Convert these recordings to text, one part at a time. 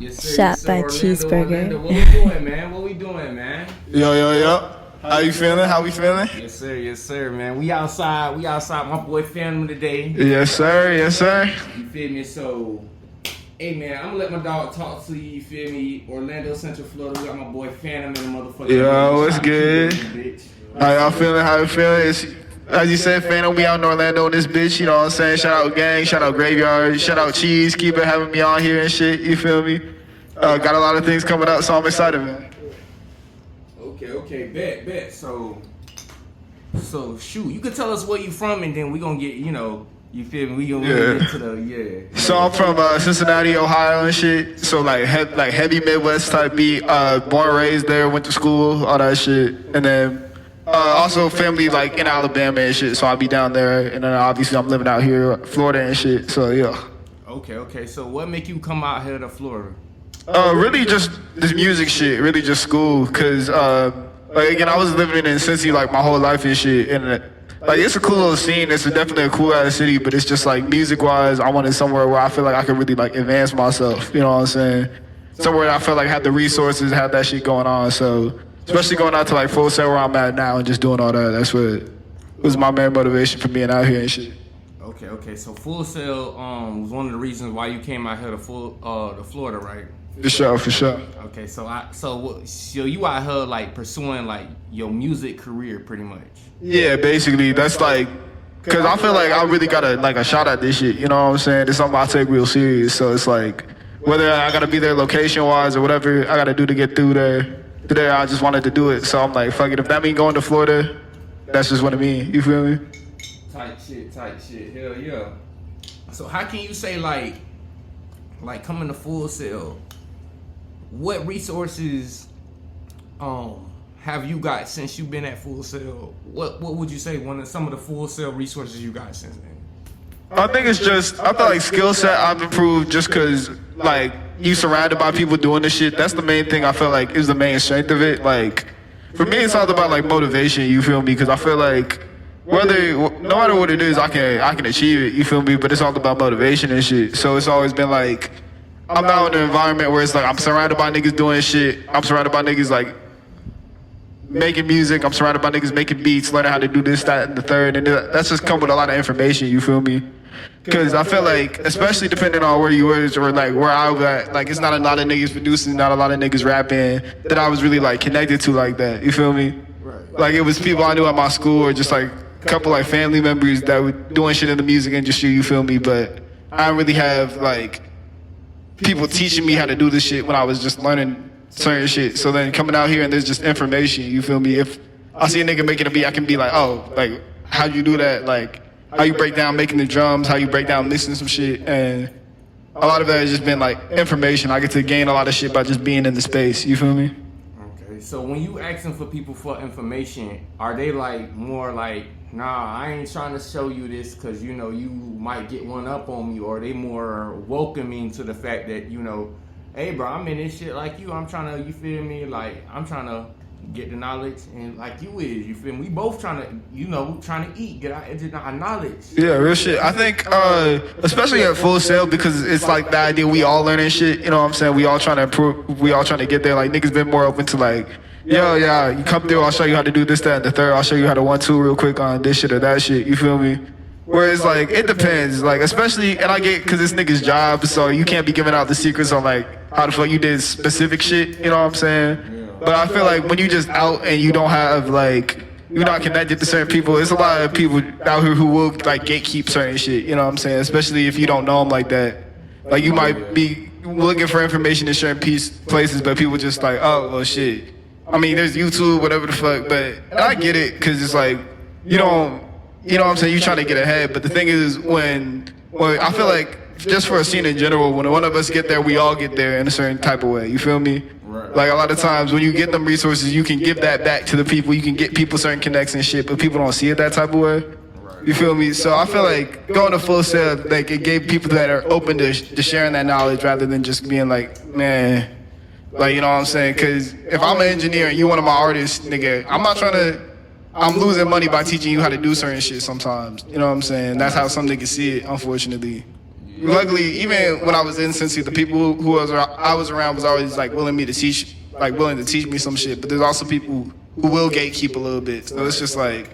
Yes, sir. Shot Yes, sir. by Orlando, cheeseburger. Orlando. What we doing, man? What we doing, man? Yo. How you feeling? How we feeling? Yes, sir. Yes, sir, man. We outside. We outside. My boy Phxntom today. Yes, sir. Yes, sir. You feel me? So, hey, man, I'm gonna let my dog talk to you. You feel me? Orlando, Central Florida. We got my boy Phxntom in the motherfucker. Yo, what's Shout out to good? you, bitch. How y'all feeling? How you feeling? As you said, Phxntom, we out in Orlando in this bitch, you know what I'm saying? Shout out gang, shout out graveyard, shout out cheese, keep it having me on here and shit, you feel me? Got a lot of things coming up, so I'm excited, man. Okay, bet. So shoot, you can tell us where you from, and then we gonna get, you feel me? We gonna get to the So I'm from Cincinnati, Ohio and shit, so like heavy Midwest type beat, born and raised there, went to school, all that shit, and then also family like in Alabama and shit, so I'll be down there, and then obviously I'm living out here, Florida and shit, so yeah. Okay. So what make you come out here to Florida? Really just this music shit, really just school, cause like again I was living in Cincy like my whole life and shit, and like it's a cool little scene, it's definitely a cool ass city, but it's just like music wise, I wanted somewhere where I feel like I could really like advance myself, you know what I'm saying? Somewhere I feel like I had the resources, had that shit going on, so especially going out to like Full Sail where I'm at now and just doing all that, that's what was my main motivation for being out here and shit. Okay. So Full Sail was one of the reasons why you came out here to Florida, right? For sure. Okay, so you out here like pursuing like your music career pretty much. Yeah, basically that's like, cause I feel like I really got a shot at this shit. You know what I'm saying? It's something I take real serious. So it's like whether I gotta be there location wise or whatever I gotta do to get through there. Today I just wanted to do it. So I'm like, fuck it. If that mean going to Florida, that's just what it mean. You feel me? Tight shit. Hell yeah. So how can you say like coming to Full Sail? What resources have you got since you've been at Full Sail? What would you say some of the Full Sail resources you got since then? I think it's just, I feel like skill set I've improved just cause like you surrounded by people doing this shit. That's the main thing I feel like is the main strength of it. Like for me, it's all about like motivation. You feel me? Cause I feel like no matter what it is, I can achieve it. You feel me? But it's all about motivation and shit. So it's always been like, I'm out in an environment where it's like I'm surrounded by niggas doing shit. I'm surrounded by niggas like making music. I'm surrounded by niggas making beats, learning how to do this, that, and the third. And that's just come with a lot of information, you feel me? Because I feel like, especially depending on where you was or like where I was at, like it's not a lot of niggas producing, not a lot of niggas rapping that I was really like connected to like that, you feel me? Right. Like it was people I knew at my school or just like a couple like family members that were doing shit in the music industry, you feel me? But I didn't really have like people teaching me how to do this shit when I was just learning certain shit. So then coming out here and there's just information, you feel me? If I see a nigga making a beat, I can be like, oh, like, how'd you do that? Like, how you break down making the drums, how you break down mixing some shit. And a lot of that has just been like information. I get to gain a lot of shit by just being in the space, you feel me? Okay, so when you asking for people for information, are they like more like, nah, I ain't trying to show you this because, you might get one up on me, or are they more welcoming to the fact that, hey, bro, I'm in this shit like you. I'm trying to, you feel me? Like, I'm trying to get the knowledge and like you is, you feel me? We both trying to eat, get our knowledge. Yeah, real shit. I think, especially at Full Sail, because it's like the idea we all learning shit, you know what I'm saying? We all trying to improve, we all trying to get there. Like, niggas been more open to like, yo, yeah, you come through, I'll show you how to do this, that, and the third. I'll show you how to 1-2 real quick on this shit or that shit, you feel me? Whereas, like, it depends, like, especially, and I get, because it's niggas' job, so you can't be giving out the secrets on, like, how the fuck you did specific shit, you know what I'm saying? Yeah. But I feel like when you just out and you don't have, like, you're not connected to certain people, there's a lot of people out here who will, like, gatekeep certain shit, you know what I'm saying? Especially if you don't know them like that. Like, you might be looking for information in certain places, but people just like, oh, well, shit. I mean, there's YouTube, whatever the fuck, but I get it, because it's like, you know what I'm saying, you're trying to get ahead, but the thing is, when I feel like, just for a scene in general, when one of us get there, we all get there in a certain type of way, you feel me? Right. Like, a lot of times, when you get them resources, you can give that back to the people, you can get people certain connects and shit, but people don't see it that type of way. You feel me? So I feel like going to Full Sail, like, it gave people that are open to sharing that knowledge rather than just being like, man, like, you know what I'm saying? Because if I'm an engineer and you one of my artists, nigga, I'm losing money by teaching you how to do certain shit sometimes. You know what I'm saying? That's how some niggas see it, unfortunately. luckily, even when I was in Cincy, the people who I was around was always like willing to teach me some shit. But there's also people who will gatekeep a little bit. So it's just like,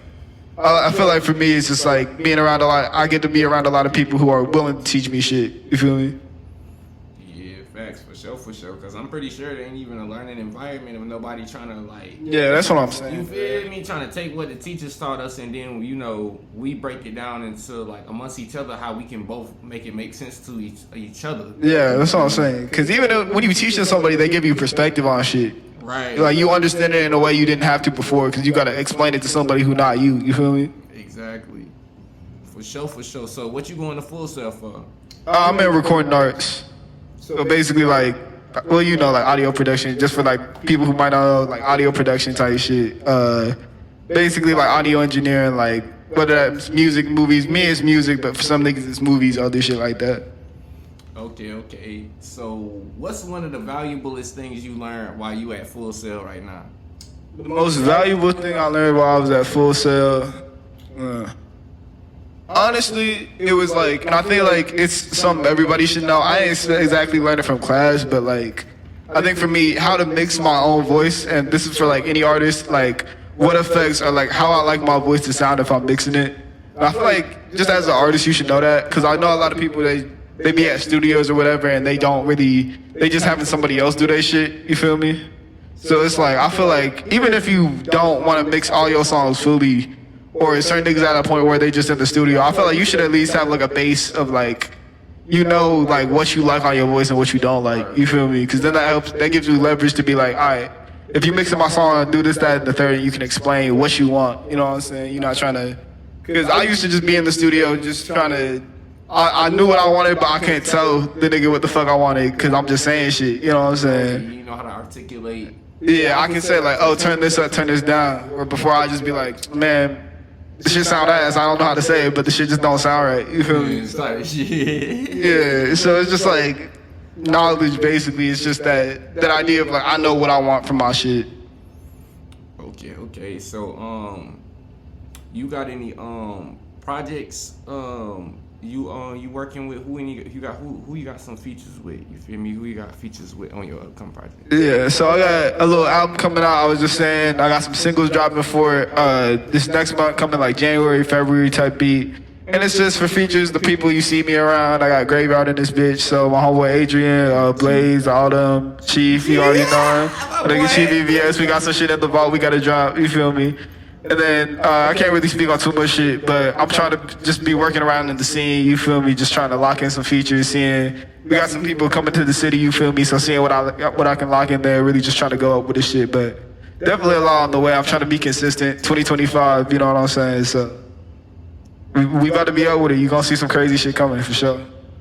I feel like for me, it's just like being around a lot. I get to be around a lot of people who are willing to teach me shit. You feel me? Yeah, facts, for sure. Because I'm pretty sure there ain't even a learning environment with nobody trying to like. Yeah, that's what I'm saying. You feel me? Trying to take what the teachers taught us and then we break it down into like amongst each other how we can both make sense to each other. Yeah, that's what I'm saying. Because even when you teaching somebody, they give you perspective on shit. Right. Like you understand it in a way you didn't have to before because you got to explain it to somebody who not you. You feel me? Exactly. For sure. So what you going to Full Sail for? I'm in recording arts. So basically like, well, like audio production, just for like people who might not know, like audio production type shit. Basically like audio engineering, like whether that's music, movies. Me it's music, but for some niggas it's movies, other shit like that. Okay. So what's one of the valuablest things you learned while you at Full Sail right now? The most valuable thing I learned while I was at Full Sail, honestly, it was like, and I feel like it's something everybody should know. I ain't exactly learned it from class, but like, I think for me, how to mix my own voice, and this is for like any artist, like what effects are like how I like my voice to sound if I'm mixing it. And I feel like just as an artist, you should know that, because I know a lot of people, they be at studios or whatever, and they just having somebody else do their shit, you feel me? So it's like, I feel like, even if you don't want to mix all your songs fully, or certain niggas at a point where they just in the studio, I feel like you should at least have like a base of like, like what you like on your voice and what you don't like, you feel me? Because then that gives you leverage to be like, all right, if you mixing my song, do this, that, and the third, you can explain what you want, you know what I'm saying? You're not trying to, because I used to just be in the studio just trying to, I knew what I wanted, but I can't tell the nigga what the fuck I wanted because I'm just saying shit. You know what I'm saying? You know how to articulate. Yeah, I can say like, oh, turn this up, turn this down. Or before I just be like, man, this shit sound ass. I don't know how to say it, but the shit just don't sound right. You feel me? It's like shit. Yeah, so it's just like knowledge basically. It's just that idea of like, I know what I want from my shit. Okay. So, you got any projects you working with? Who you got some features with? You feel me? Who you got features with on your upcoming project? Yeah, so I got a little album coming out. I was just saying I got some singles dropping for it. This next month coming like January, February type beat. And it's just for features, the people you see me around. I got Graveyard in this bitch. So my homeboy Adrian, Blaze, all them, Chief, you already know him. Nigga Chief EVS, we got some shit in the vault we gotta drop, you feel me? And then I can't really speak on too much shit, but I'm trying to just be working around in the scene, you feel me? Just trying to lock in some features, seeing we got some people coming to the city, you feel me? So seeing what I can lock in there, really just trying to go up with this shit. But definitely along the way, I'm trying to be consistent. 2025, you know what I'm saying? So we about to be up with it. You gonna see some crazy shit coming for sure.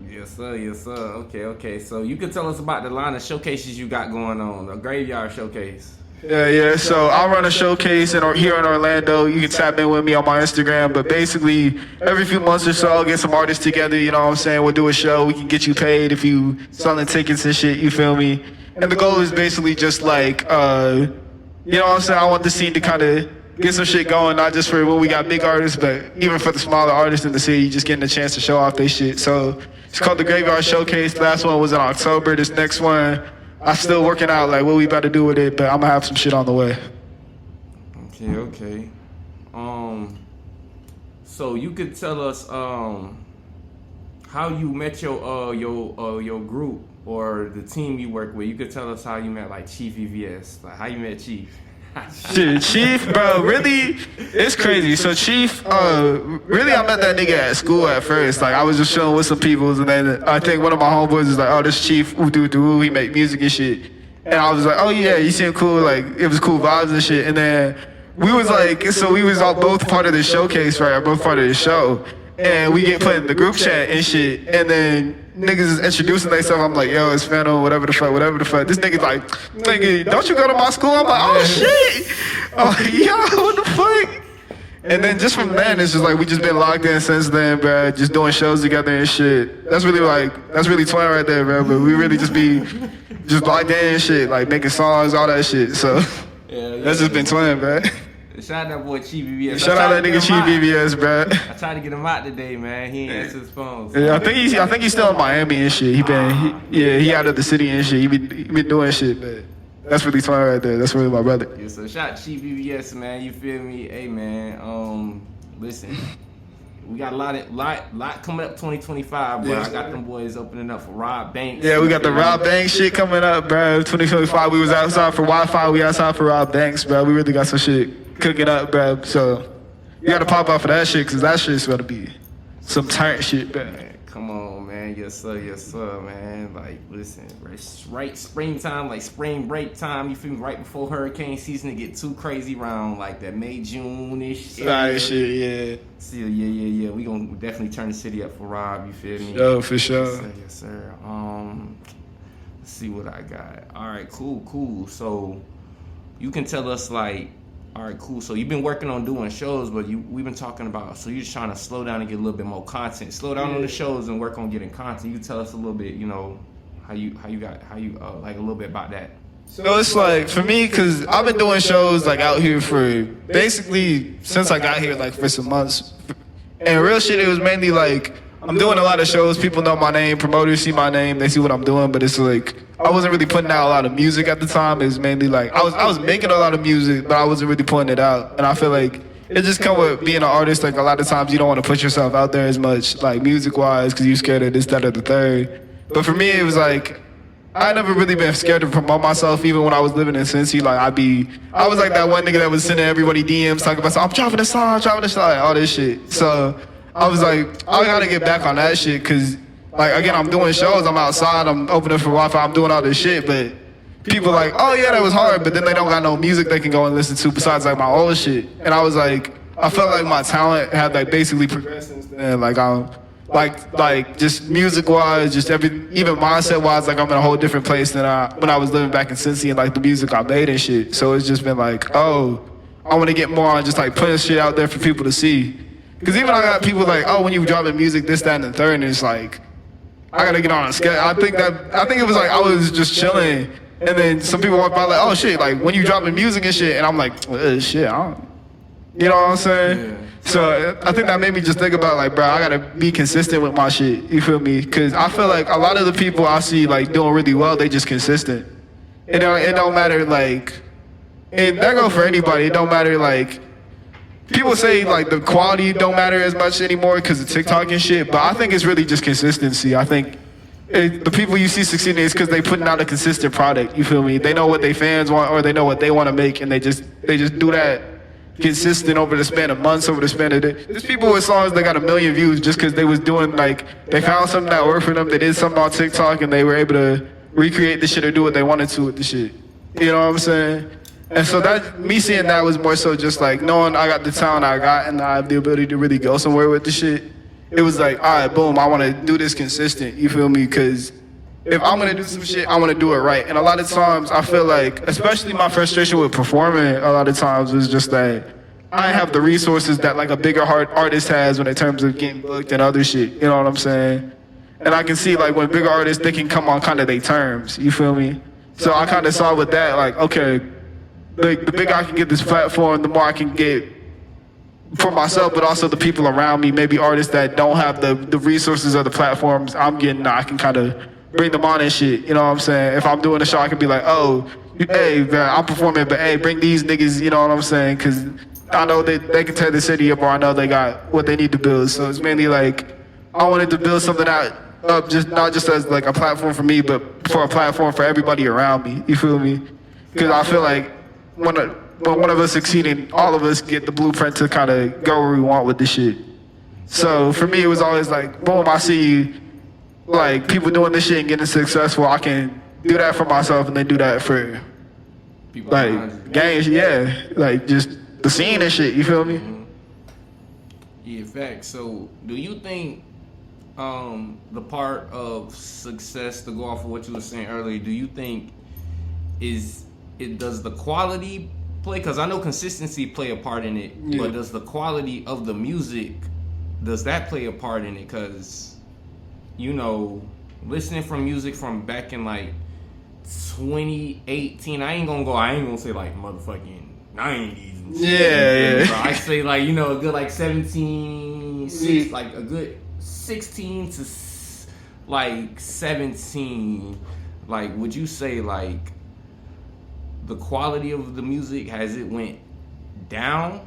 Yes, sir. Okay. So you can tell us about the line of showcases you got going on, the Graveyard Showcase. Yeah. So I run a showcase here in Orlando. You can tap in with me on my Instagram. But basically, every few months or so, I'll get some artists together. You know what I'm saying? We'll do a show. We can get you paid if you selling tickets and shit. You feel me? And the goal is basically just like, you know what I'm saying? I want the scene to kind of get some shit going, not just for when we got big artists, but even for the smaller artists in the city, just getting a chance to show off their shit. So it's called the Graveyard Showcase. Last one was in October. This next one, I'm still working out like what we about to do with it, but I'm gonna have some shit on the way. Okay. So you could tell us how you met your group or the team you work with. You could tell us how you met like Chief EVS, like how you met Chief. Shit, Chief, bro, really, it's crazy. So Chief, really, I met that nigga at school at first. Like, I was just chilling with some people, and then I think one of my homeboys was like, oh, this Chief, he make music and shit. And I was like, oh yeah, you seem cool, like, it was cool vibes and shit. And then we was like, so we was all both part of the showcase, right, both part of the show. And we get put in the group chat and shit, and then niggas is introducing themselves. I'm like, yo, it's Phxntom, whatever the fuck. This nigga's like, nigga, don't you go to my school? I'm like, oh shit. I'm like, yo, what the fuck? And then just from then, it's just like, we just been locked in since then, bro. Just doing shows together and shit. That's really twin right there, bro. But we really just be locked in and shit, like making songs, all that shit. So that's just been twin, bro. Shout out that boy Chi BBS. Shout out that nigga Chi BBS, bro. I tried to get him out today, man. He ain't answer his phone. So. Yeah, I think he's still in Miami and shit. He out of the city and shit. He been doing shit, but that's really fun right there. That's really my brother. Yeah, so shout out Chi BBS, man. You feel me? Hey, man. Listen. We got a lot coming up 2025, bro. I got them boys opening up for Rob Banks. Yeah, we got the Rob Banks shit coming up, bro. 2025, we was outside for Wi-Fi. We outside for Rob Banks, bro. We really got some shit cooking up, bro. So you got to pop out for that shit, because that shit's going to be some tight shit, bro. Man, come on, man. Yes, sir, man. Like, listen, right springtime, like spring break time, you feel me? Right before hurricane season, to get too crazy around, like that May, June-ish. Right, shit, yeah. Still, yeah. We gonna definitely turn the city up for Rob, you feel me? Yo, for sure. Yes, sir. Let's see what I got. All right, cool. So, you can tell us, like, all right, cool. So you've been working on doing shows, but we've been talking about, so you're just trying to slow down and get a little bit more content. Slow down on the shows and work on getting content. You can tell us a little bit, you know, how you like a little bit about that. So it's like, for me, because I've been doing shows like out here for basically since I got here, like for some months. And real shit, it was mainly like, I'm doing a lot of shows, people know my name, promoters see my name, they see what I'm doing, but it's like, I wasn't really putting out a lot of music at the time. It was mainly like, I was making a lot of music, but I wasn't really putting it out. And I feel like it just come with being an artist, like a lot of times you don't want to put yourself out there as much, like music-wise, because you're scared of this, that, or the third. But for me, it was like, I never really been scared to promote myself, even when I was living in Cincy. Like, I was like that one nigga that was sending everybody DMs talking about, I'm dropping a song, all this shit. So I was like, I gotta get back on that shit, because, like, again, I'm doing shows, I'm outside, I'm opening for Wi-Fi, I'm doing all this shit, but people like, oh yeah, that was hard, but then they don't got no music they can go and listen to besides, like, my old shit. And I was like, I felt like my talent had, like, basically progressed since then. Like, I'm, like just music-wise, just even mindset-wise, like I'm in a whole different place than when I was living back in Cincy and like the music I made and shit. So it's just been like, oh, I want to get more on just like putting shit out there for people to see. Because even I got people like, oh, when you dropping music, this, that, and the third, and it's like, I gotta get on a schedule. I think it was like I was just chilling, and then some people walk by like, oh shit, like when you dropping music and shit, and I'm like, well, shit, I don't, you know what I'm saying? Yeah. So I think that made me just think about like, bro, I gotta be consistent with my shit. You feel me? Because I feel like a lot of the people I see like doing really well, they just consistent. It don't matter like, and that go for anybody. It don't matter like, people say like the quality don't matter as much anymore because of TikTok and shit, but I think it's really just consistency. I think the people you see succeeding is because they putting out a consistent product. You feel me? They know what they fans want, or they know what they want to make, and they just do that consistent over the span of months, over the span of days. There's people with songs that got 1 million views just because they was doing like, they found something that worked for them, they did something on TikTok, and they were able to recreate the shit or do what they wanted to with the shit. You know what I'm saying? And so that, me seeing that was more so just like knowing I got the talent I got and I have the ability to really go somewhere with the shit. It was like, all right, boom, I want to do this consistent, you feel me? Because if I'm going to do some shit, I want to do it right. And a lot of times I feel like, especially my frustration with performing a lot of times was just that I have the resources that like a bigger artist has when in terms of getting booked and other shit, you know what I'm saying? And I can see like when bigger artists, they can come on kind of their terms, you feel me? So I kind of saw with that, like, okay, the bigger I can get this platform, the more I can get for myself, but also the people around me, maybe artists that don't have the resources or the platforms I'm getting, I can kind of bring them on and shit, you know what I'm saying? If I'm doing a show, I can be like, oh, hey, man, I'm performing, but hey, bring these niggas, you know what I'm saying? Because I know they can tear the city up, or I know they got what they need to build. So it's mainly like, I wanted to build something up, just not just as like a platform for me, but for a platform for everybody around me, you feel me? Because I feel like when one of us succeeding, all of us get the blueprint to kind of go where we want with this shit. So for me, it was always like, boom, I see like people doing this shit and getting successful. I can do that for myself and then do that for people like gangs, yeah, like just the scene and shit. You feel me? Mm-hmm. Yeah, facts. So do you think the part of success, to go off of what you were saying earlier, do you think does the quality play? Because I know consistency play a part in it, yeah. But does the quality of the music, does that play a part in it? Because, you know, listening from music from back in like 2018, I ain't gonna say like motherfucking 90s and Yeah, shit. yeah. So I say like, you know, a good like 17, like a good 16 to like 17. Like, would you say like the quality of the music, has it went down?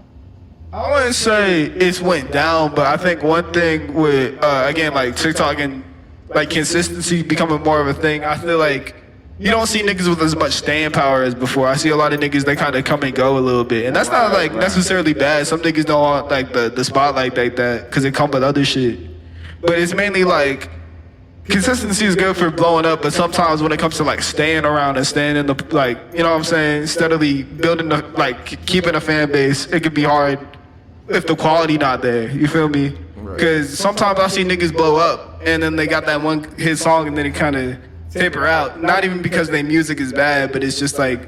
I wouldn't say it's went down, but I think one thing with again like TikTok and like consistency becoming more of a thing, I feel like you don't see niggas with as much staying power as before. I see a lot of niggas, they kind of come and go a little bit, and that's not like necessarily bad. Some niggas don't want like the spotlight like that because it come with other shit, but it's mainly like consistency is good for blowing up, but sometimes when it comes to like staying around and staying in the like, you know what I'm saying, steadily building the like keeping a fan base, it could be hard if the quality not there. You feel me? Because sometimes I see niggas blow up and then they got that one hit song and then it kind of taper out. Not even because their music is bad, but it's just like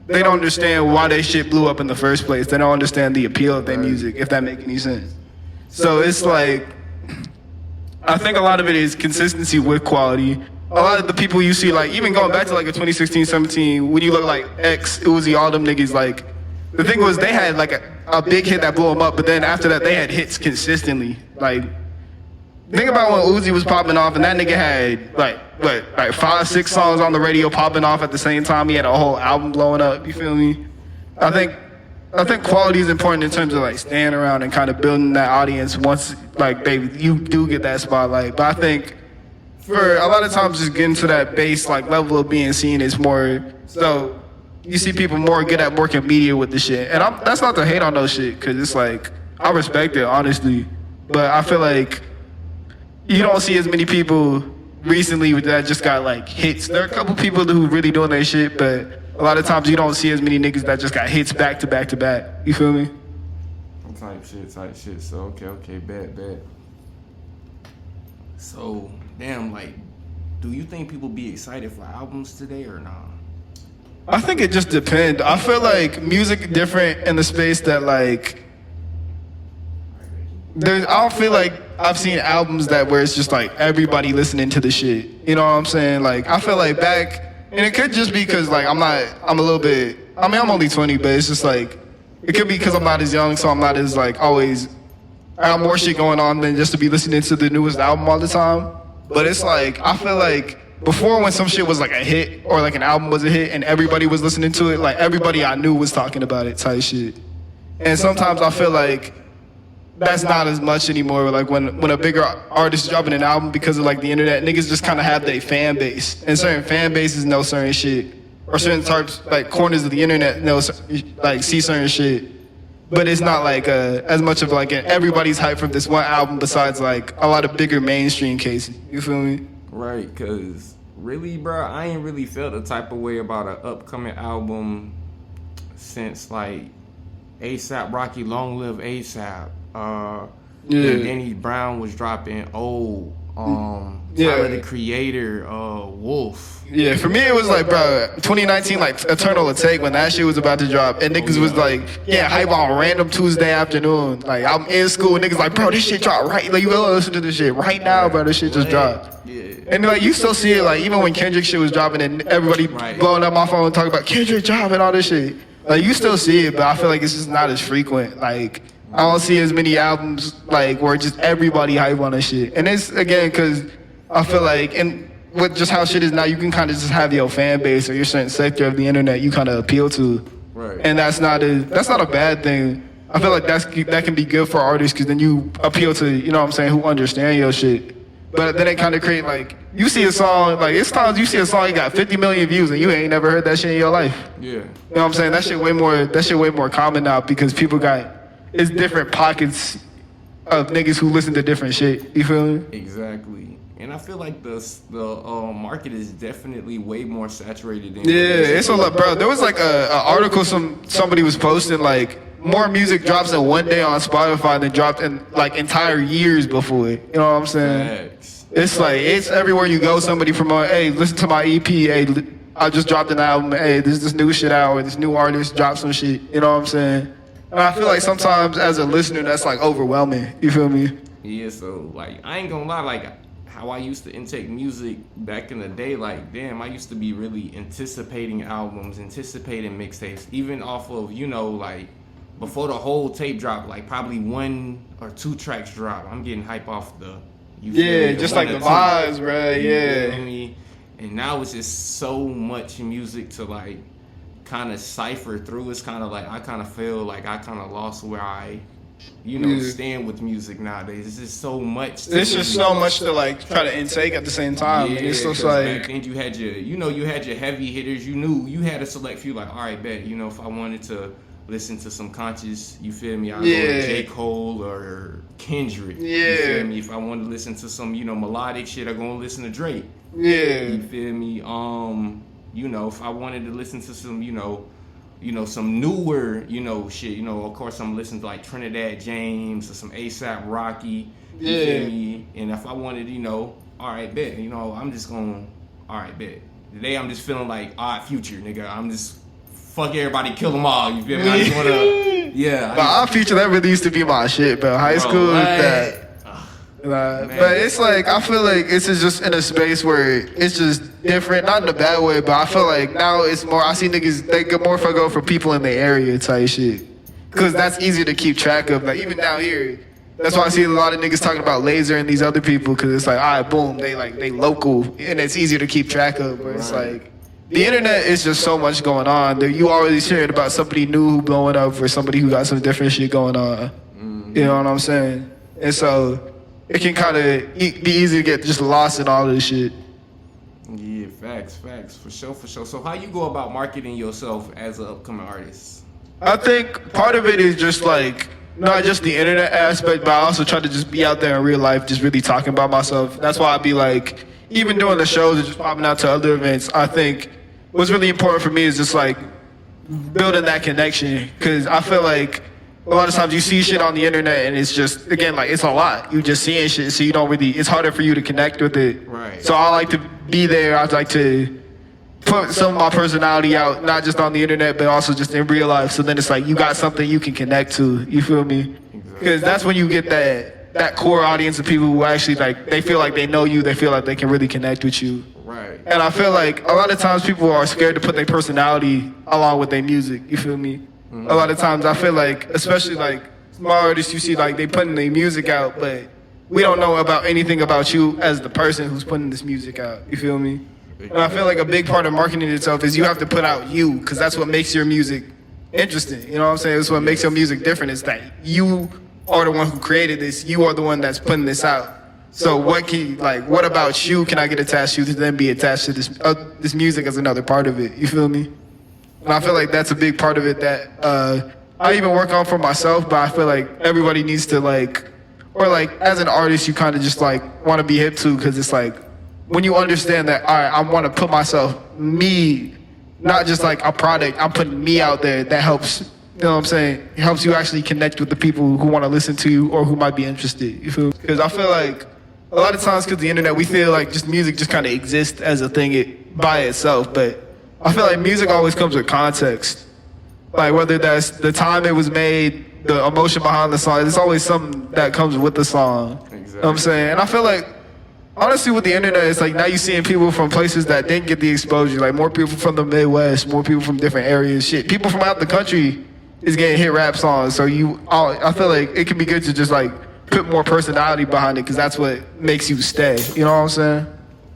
they don't understand why their shit blew up in the first place. They don't understand the appeal of their music, if that makes any sense. So it's like, I think a lot of it is consistency with quality. A lot of the people you see, like even going back to like a 2016, 17, when you look like X, Uzi, all them niggas, like the thing was they had like a big hit that blew them up, but then after that they had hits consistently. Like think about when Uzi was popping off and that nigga had like 5, 6 songs on the radio popping off at the same time. He had a whole album blowing up. You feel me? I think quality is important in terms of like staying around and kind of building that audience once like you do get that spotlight. But I think for a lot of times just getting to that base like level of being seen is more so you see people more good at working media with the shit. And that's not to hate on those shit, because it's like I respect it honestly, but I feel like you don't see as many people recently that just got like hits. There are a couple people who really doing their shit, but a lot of times you don't see as many niggas that just got hits back to back to back. You feel me? Type shit. So okay, bet. So damn, like, do you think people be excited for albums today or not? I think it just depends. I feel like music different in the space that like I don't feel like I've seen albums that where it's just like everybody listening to the shit. You know what I'm saying? Like I feel like back. And it could just be because, like, I'm only 20, but it's just, like, it could be because I'm not as young, so I'm not as, like, always, I have more shit going on than just to be listening to the newest album all the time. But it's, like, I feel like before when some shit was, like, a hit or, like, an album was a hit and everybody was listening to it, like, everybody I knew was talking about it type shit. And sometimes I feel like that's not as much anymore. Like when a bigger artist is dropping an album because of like the internet, niggas just kind of have their fan base, and certain fan bases know certain shit, or certain types like corners of the internet know like see certain shit. But it's not like as much of like everybody's hype for this one album besides like a lot of bigger mainstream cases. You feel me? Right, cause really, bro, I ain't really felt the type of way about an upcoming album since like ASAP Rocky, Long Live ASAP. Danny Brown was dropping Tyler the Creator, Wolf. Yeah, for me it was like, bro, 2019, like Eternal Attack when that shit was about to drop, and niggas was like, hype on random Tuesday afternoon. Like I'm in school, niggas like, bro, this shit dropped right. Like you gotta listen to this shit right now, bro. This shit just dropped. Yeah. And like you still see it, like even when Kendrick shit was dropping, and everybody blowing up my phone talking about Kendrick dropping all this shit. Like you still see it, but I feel like it's just not as frequent. Like I don't see as many albums like where just everybody hype on that shit. And it's again because I feel like, and with just how shit is now, you can kind of just have your fan base or your certain sector of the internet you kind of appeal to. Right. And that's not a bad thing. I feel like that can be good for artists because then you appeal to, you know what I'm saying, who understand your shit. But then it kind of create like, you see a song, like it's times you see a song, you got 50 million views and you ain't never heard that shit in your life. Yeah. You know what I'm saying? That shit way more common now because people got, it's different pockets of niggas who listen to different shit. You feel me? Exactly. And I feel like the market is definitely way more saturated than it's a lot, bro. There was like a article somebody was posting like more music drops in one day on Spotify than dropped in like entire years before it. You know what I'm saying? Facts. It's like it's everywhere you go. Somebody promote, hey, listen to my EP. Hey, I just dropped an album. Hey, this new shit out, or this new artist dropped some shit. You know what I'm saying? And I feel like sometimes as a listener, that's like overwhelming. You feel me? Yeah, so like I ain't gonna lie, like how I used to intake music back in the day, like damn, I used to be really anticipating albums, anticipating mixtapes, even off of, you know, like before the whole tape drop, like probably 1 or 2 tracks drop. I'm getting hype off the just like the vibes, bro. Yeah. Feel me? And now it's just so much music to like kind of cipher through. It's kind of like I kind of feel like I kind of lost where I, you know, stand with music nowadays. It's just so much. It's just so much to like try to intake at the same time. Yeah, it's just like back then you had your, you know, you had your heavy hitters. You knew you had a select few. Like, all right, bet. You know, if I wanted to listen to some conscious, you feel me? I'd go to J. Cole or Kendrick. Yeah. You feel me? If I wanted to listen to some, you know, melodic shit, I'm gonna listen to Drake. Yeah. You feel me? You know, if I wanted to listen to some, you know, some newer, you know, shit, you know, of course I'm listening to like Trinidad James or some ASAP Rocky. You feel me? And if I wanted, you know, all right, bet, you know, I'm just gonna, all right, bet. Today I'm just feeling like Odd Future, nigga. I'm just fuck everybody, kill them all. You feel me? I just wanna, yeah. But Odd Future, that really used to be my shit, bro. High school, that. But it's like, I feel like it's just in a space where it's just different, not in a bad way, but I feel like now it's more, I see niggas, they get more go for people in the area type shit. Cause that's easier to keep track of. Like even down here, that's why I see a lot of niggas talking about Laser and these other people, cause it's like, all right, boom, they local, and it's easier to keep track of. But it's like, the internet is just so much going on. You always hearing about somebody new who blowing up or somebody who got some different shit going on. You know what I'm saying? And so it can kind of be easy to get just lost in all of this shit. Yeah, facts, for sure. So how you go about marketing yourself as an upcoming artist? I think part of it is just like, not just the internet aspect, but I also try to just be out there in real life, just really talking about myself. That's why I be like, even doing the shows or just popping out to other events, I think what's really important for me is just like building that connection. Cause I feel like a lot of times you see shit on the internet and it's just, again, like it's a lot. You just seeing shit, so you don't really, it's harder for you to connect with it. Right. So I like to be there. I like to put some of my personality out, not just on the internet, but also just in real life. So then it's like you got something you can connect to. You feel me? Because that's when you get that core audience of people who actually like, they feel like they know you. They feel like they can really connect with you. Right. And I feel like a lot of times people are scared to put their personality along with their music. You feel me? Mm-hmm. A lot of times I feel like, especially like small artists, you see like they putting their music out, but we don't know about anything about you as the person who's putting this music out. You feel me? And I feel like a big part of marketing itself is you have to put out you, because that's what makes your music interesting. You know what I'm saying? It's what makes your music different, is that you are the one who created this. You are the one that's putting this out. So what about you can I get attached to then be attached to this music as another part of it? You feel me? And I feel like that's a big part of it that I even work on for myself, but I feel like everybody needs to as an artist, you kind of just like want to be hip to, because it's like when you understand that, all right, I want to put me, not just like a product, I'm putting me out there, that helps, you know what I'm saying? It helps you actually connect with the people who want to listen to you or who might be interested, you feel? Because I feel like a lot of times, because the internet, we feel like just music just kind of exists as a thing by itself, but I feel like music always comes with context. Like whether that's the time it was made, the emotion behind the song, there's always something that comes with the song. Exactly. You know what I'm saying? And I feel like, honestly, with the internet, it's like now you're seeing people from places that didn't get the exposure, like more people from the Midwest, more people from different areas, shit. People from out the country is getting hit rap songs, so I feel like it can be good to just like put more personality behind it, because that's what makes you stay. You know what I'm saying?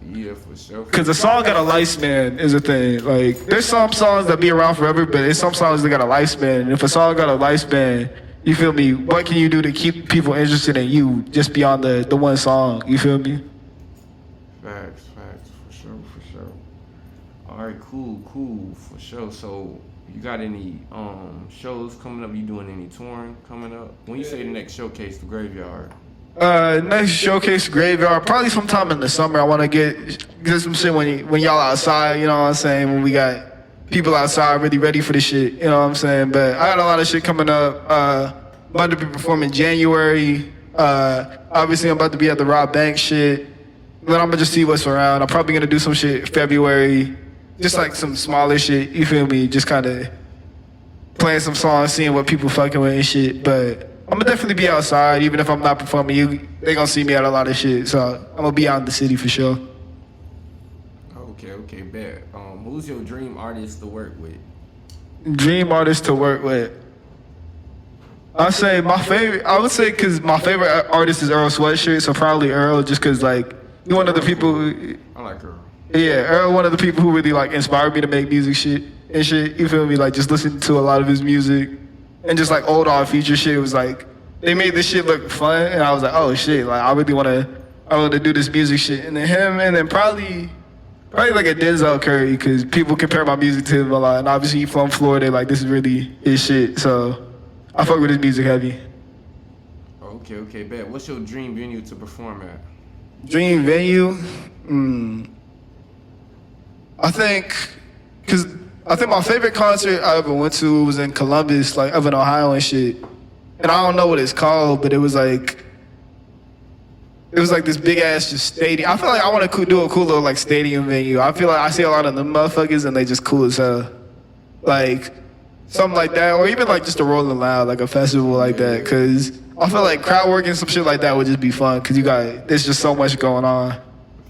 Yeah, for sure. Because a song got a lifespan is a thing. Like, there's some songs that be around forever, but there's some songs that got a lifespan. And if a song got a lifespan, you feel me? What can you do to keep people interested in you just beyond the one song? You feel me? Facts, for sure. All right, cool, for sure. So, you got any shows coming up? You doing any touring coming up? When you say the next showcase, the Graveyard? Next showcase, Graveyard, probably sometime in the summer. I want to get some shit when y'all outside, you know what I'm saying? When we got people outside really ready for the shit, you know what I'm saying? But I got a lot of shit coming up. I'm about to be performing January. Obviously, I'm about to be at the Rob Banks shit. Then I'm gonna just see what's around. I'm probably gonna do some shit February, just like some smaller shit, you feel me? Just kind of playing some songs, seeing what people fucking with and shit. But I'm gonna definitely be outside, even if I'm not performing. They gonna see me at a lot of shit, so I'm gonna be out in the city for sure. Okay, bet. Who's your dream artist to work with? Dream artist to work with. I say my favorite. I would say because my favorite artist is Earl Sweatshirt, so probably Earl, just because like he's one of the people. I like Earl. Yeah, Earl, one of the people who really like inspired me to make music shit and shit. You feel me? Like just listening to a lot of his music and just like old Odd Future shit was like they made this shit look fun, and I was like, oh shit, like I really wanna do this music shit. And then him, and then probably like a Denzel Curry, because people compare my music to him a lot, and obviously he from Florida, like this is really his shit. So I fuck with his music heavy. Okay, bet. What's your dream venue to perform at? Dream venue? I think my favorite concert I ever went to was in Columbus, like up in Ohio and shit. And I don't know what it's called, but it was like this big ass just stadium. I feel like I want to do a cool little like stadium venue. I feel like I see a lot of them motherfuckers and they just cool as hell. Like something like that, or even like just a Rolling Loud, like a festival like that. Cause I feel like crowd work and some shit like that would just be fun. Cause there's just so much going on.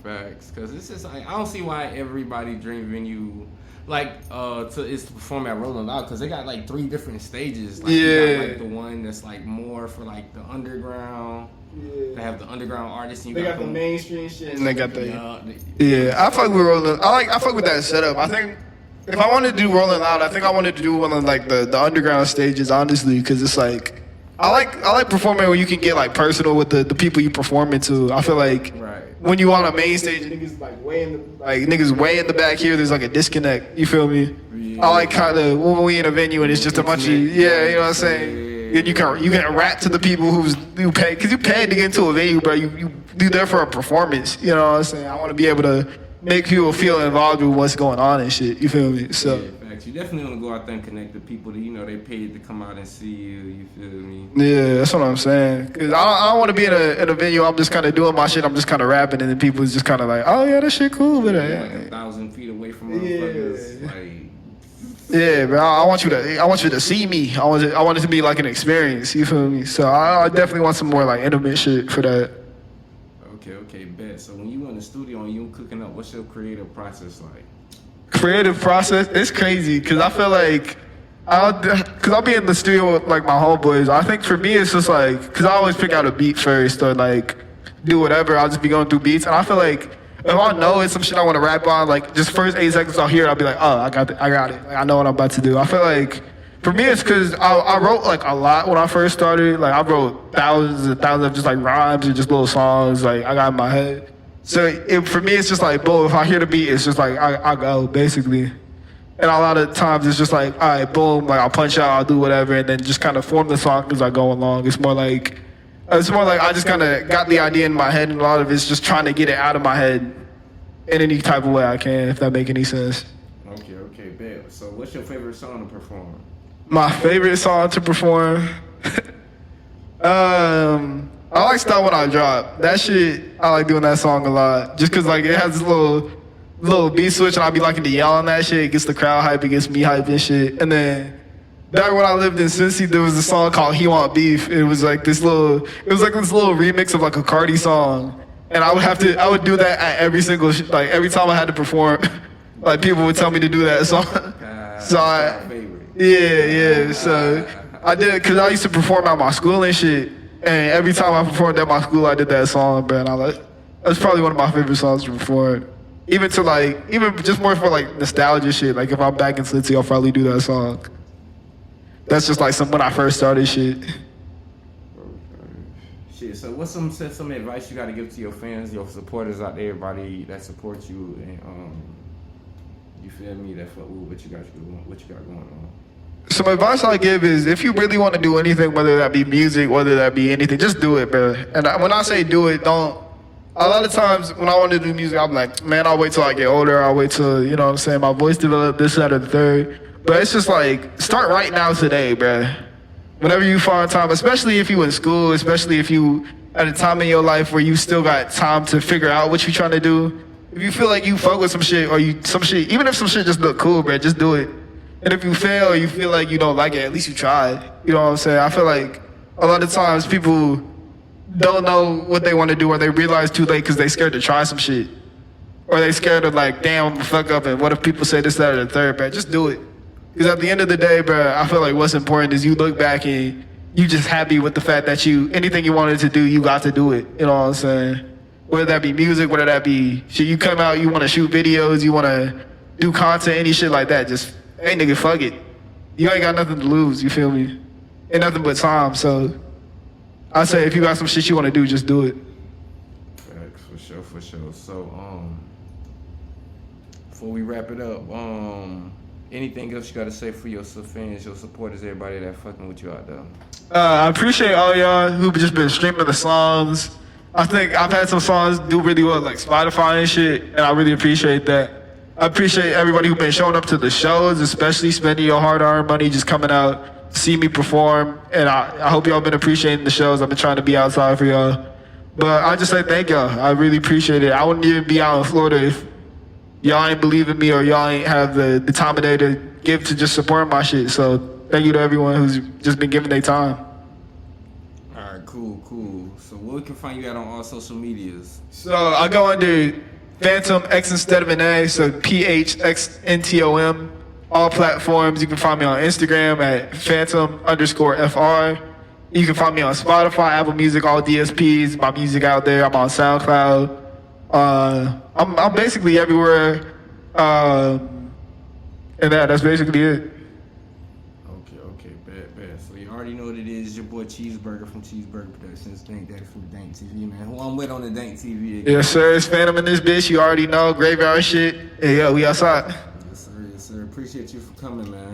Facts, cause it's just like I don't see why everybody dream venue is to perform at Rolling Loud, cause they got like 3 different stages. Like, you got, like the one that's like more for like the underground. Yeah. They have the underground artists. And they got the mainstream shit, and they got the I fuck with Rolling. I fuck with that setup. I think if I wanted to do Rolling Loud, I think I wanted to do one of like the underground stages, honestly, because it's like I like performing when you can get like personal with the people you performing to. I feel like when you on a main stage, niggas way in the back here. There's like a disconnect. You feel me? Yeah. I like kind of when we in a venue and it's just a bunch of you know what I'm saying. And you can rap to the people who pay, because you paid to get into a venue, bro. You do that for a performance. You know what I'm saying? I want to be able to make people feel involved with what's going on and shit. You feel me? So. Yeah, facts. You definitely want to go out there and connect the people that they paid to come out and see you. You feel me? Yeah, that's what I'm saying. Cause I don't want to be in a venue. I'm just kind of doing my shit. I'm just kind of rapping, and then people is just kind of like, oh yeah, that shit cool, but like 1,000 feet away from motherfuckers. Yeah. Like. Yeah, bro. I want you to see me. I want it to be like an experience. You feel me? So I definitely want some more like intimate shit for that. Okay, bet. So when you in the studio and you cooking up, what's your creative process like? Creative process? It's crazy, cause I feel like I'll be in the studio with like my homeboys. I think for me it's just like, cause I always pick out a beat first or like do whatever. I'll just be going through beats, and I feel like if I know it's some shit I want to rap on, like just first 8 seconds I'll hear it, I'll be like, oh, I got it. Like, I know what I'm about to do. I feel like for me it's because I wrote like a lot when I first started. Like I wrote thousands and thousands of just like rhymes and just little songs like I got in my head. So for me it's just like, boom, if I hear the beat, it's just like I go basically. And a lot of times it's just like, all right, boom, like I'll punch out, I'll do whatever, and then just kind of form the song as I go along. It's more like I just kind of got the idea in my head, and a lot of it's just trying to get it out of my head in any type of way I can, if that make any sense. Okay, bet. So what's your favorite song to perform? My favorite song to perform? I like Stop When I Drop. That shit, I like doing that song a lot. Just cause like it has this little beat switch, and I'll be liking to yell on that shit. It gets the crowd hype, it gets me hype and shit. And then back when I lived in Cincy, there was a song called He Want Beef. It was like this little remix of like a Cardi song. And I would do that at every time I had to perform. Like people would tell me to do that song. So so I did it because I used to perform at my school and shit. And every time I performed at my school, I did that song, bro. And that's probably one of my favorite songs to perform. Even just more for like nostalgia shit. Like if I'm back in Cincy, I'll probably do that song. That's just like when I first started shit. So what's some advice you got to give to your fans, your supporters out there, everybody that supports you, and you feel me, that fuck with what you got going on? Some advice I give is, if you really want to do anything, whether that be music, whether that be anything, just do it, bro. And when I say do it, don't. A lot of times when I want to do music, I'm like, man, I'll wait till I get older. I'll wait till, you know what I'm saying, my voice develop, this, that, or the third. But it's just like, start right now today, bro. Whenever you find time, especially if you in school, especially if you at a time in your life where you still got time to figure out what you're trying to do. If you feel like you fuck with some shit, even if some shit just look cool, bro, just do it. And if you fail or you feel like you don't like it, at least you tried. You know what I'm saying? I feel like a lot of times people don't know what they want to do, or they realize too late because they scared to try some shit, or they scared of like, damn, I'm gonna fuck up, and what if people say this, that, or the third? But just do it, because at the end of the day, bro, I feel like what's important is you look back and you just happy with the fact that anything you wanted to do, you got to do it. You know what I'm saying? Whether that be music, whether that be shit, you come out, you want to shoot videos, you want to do content, any shit like that. Just, hey nigga, fuck it. You ain't got nothing to lose. You feel me? Ain't nothing but time. So I say if you got some shit you want to do, just do it. Facts, for sure. So before we wrap it up, anything else you got to say for your fans, your supporters, everybody that fucking with you out there? I appreciate all y'all who just been streaming the songs. I think I've had some songs do really well, like Spotify and shit, and I really appreciate that. I appreciate everybody who been showing up to the shows, especially spending your hard-earned money just coming out to see me perform. And I hope y'all been appreciating the shows. I've been trying to be outside for y'all. But I just say thank y'all. I really appreciate it. I wouldn't even be out in Florida if y'all ain't believe in me or y'all ain't have the time of day to give to just support my shit. So thank you to everyone who's just been giving their time. All right, cool. So where we can find you at on all social medias? So I go under Phxntom X instead of an A, so PHXNTOM. All platforms. You can find me on Instagram at Phxntom_FR. You can find me on Spotify, Apple Music, all DSPs. My music out there. I'm on SoundCloud. I'm basically everywhere. And that's basically it. Okay, bet. So you already know what it is. Your boy Cheeseburger from Cheeseburger Productions. Dank Daddy from Dank TV, man. Who I'm with on the Dank TV again. Yes, sir. It's Phxntom in this bitch. You already know. Graveyard shit. Hey, yo, we outside. Yes, sir. Appreciate you for coming, man.